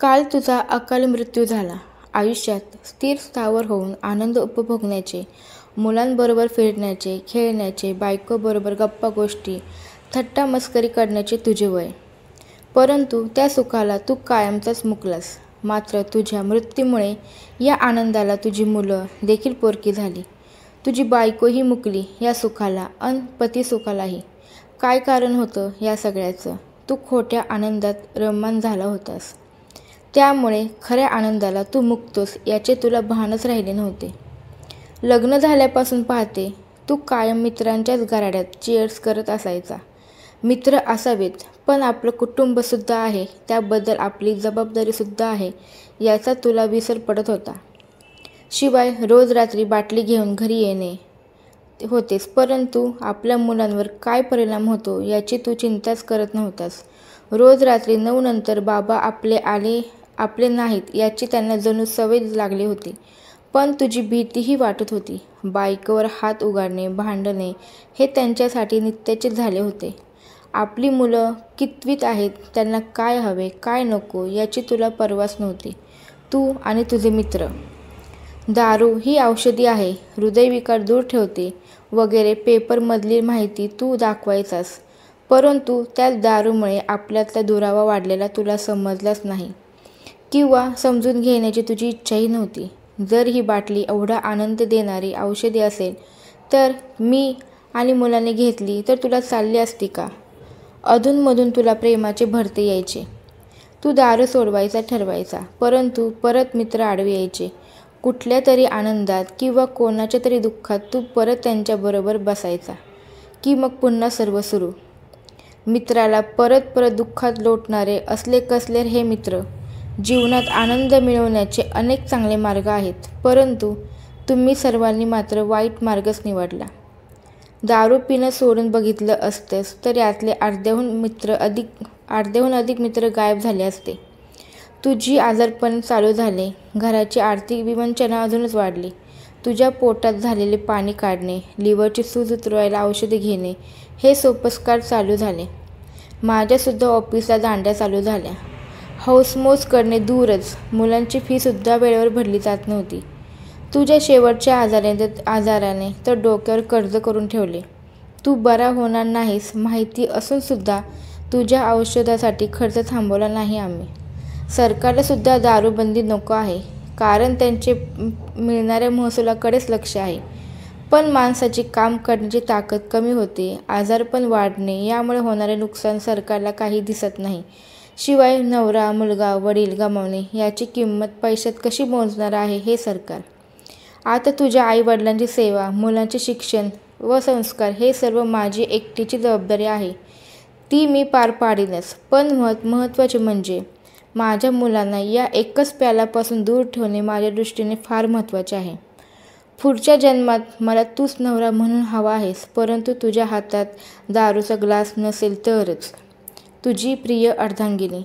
काल तुझा अकाल मृत्यू झाला. आयुष्यात स्थिर स्थावर होऊन आनंद उपभोगण्याचे, मुलांबरोबर फिरण्याचे, खेळण्याचे, बायकोबरोबर गप्पा गोष्टी, थट्टा मस्करी करण्याचे तुझे वय. परंतु त्या सुखाला तू कायमचाच मुकलास. मात्र तुझ्या मृत्यूमुळे या आनंदाला तुझी मुलं देखील पोरकी झाली. तुझी बायकोही मुकली या सुखाला अन पती सुखालाही. काय कारण होतं या सगळ्याचं? तू खोट्या आनंदात रममाण झाला होतास. त्यामुळे खऱ्या आनंदाला तू मुकतोस याचे तुला भानच राहिले नव्हते. लग्न झाल्यापासून पाहते तू कायम मित्रांच्याच गराड्यात चीअर्स करत असायचा. मित्र असावेत, पण आपलं कुटुंबसुद्धा आहे, त्याबद्दल आपली जबाबदारीसुद्धा आहे याचा तुला विसर पडत होता. शिवाय रोज रात्री बाटली घेऊन घरी येणे होतेस, परंतु आपल्या मुलांवर काय परिणाम होतो याची तू चिंताच करत नव्हतास. रोज रात्री 9 नंतर बाबा आपले नाहीत याची त्यांना जणू सवय लागली होती. पण तुझी भीतीही वाटत होती. बायकोवर हात उगारणे, भांडणे हे त्यांच्यासाठी नित्याचे झाले होते. आपली मुलं कितवीत आहेत, त्यांना काय हवे काय नको याची तुला पर्वाच नव्हती. तू आणि तुझे मित्र. दारू ही औषधी आहे, हृदयविकार दूर ठेवते वगैरे पेपरमधली माहिती तू दाखवायचास. परंतु त्याच दारूमुळे आपल्यातला दुरावा वाढलेला तुला समजलाच नाही किंवा समजून घेण्याची तुझी इच्छाही नव्हती. जर ही बाटली एवढा आनंद देणारी औषधी असेल तर मी आणि मुलाने घेतली तर तुला चालली असती का? अधूनमधून तुला प्रेमाचे भरते यायचे. तू दारू सोडवायचा ठरवायचा, परंतु परत मित्र आडवे यायचे. कुठल्या तरी आनंदात किंवा कोणाच्या तरी दुःखात तू परत त्यांच्याबरोबर बसायचा की मग पुन्हा सर्व सुरू. मित्राला परत दुःखात लोटणारे असले कसले हे मित्र? जीवनात आनंद मिळवण्याचे अनेक चांगले मार्ग आहेत, परंतु तुम्ही सर्वांनी मात्र वाईट मार्गच निवडला. दारू पिणं सोडून बघितलं असतंस तर यातले अर्ध्याहून अधिक मित्र गायब झाले असते. तुझी आजारपण चालू झाले. घराची आर्थिक विवंचना अजूनच वाढली. तुझ्या पोटात झालेले पाणी काढणे, लिव्हरची सूज उतरवायला औषधे घेणे हे सोपस्कार चालू झाले. माझ्यासुद्धा ऑफिसला दांड्या चालू झाल्या. हौसमौज करणे दूरच, मुलांची फीसुद्धा वेळेवर भरली जात नव्हती. तुझ्या शेवटच्या आजाराने तर डोक्यावर कर्ज करून ठेवले. तू बरा होणार नाहीस माहिती असूनसुद्धा तुझ्या औषधासाठी खर्च थांबवला नाही आम्ही. सरकारलासुद्धा दारूबंदी नको आहे, कारण त्यांचे मिळणाऱ्या महसुलाकडेच लक्ष आहे. पण माणसाची काम करण्याची ताकद कमी होते. आजारपण वाढणे यामुळे होणारे नुकसान सरकारला काही दिसत नाही. शिवाय नवरा, मुलगा, वडील गमावणे याची किंमत पैशात कशी मोजणार आहे हे सरकार? आता तुझ्या आईवडिलांची सेवा, मुलांचे शिक्षण व संस्कार हे सर्व माझी एकटीची जबाबदारी आहे. ती मी पार पाडीनच. पण महत्त्वाचे म्हणजे माझ्या मुलांना या एकच प्यालापासून दूर ठेवणे माझ्या दृष्टीने फार महत्त्वाचे आहे. पुढच्या जन्मात मला तूच नवरा म्हणून हवा आहेस, परंतु तुझ्या हातात दारूचा ग्लास नसेल तरच. तुझी प्रिय अर्धांगिनी.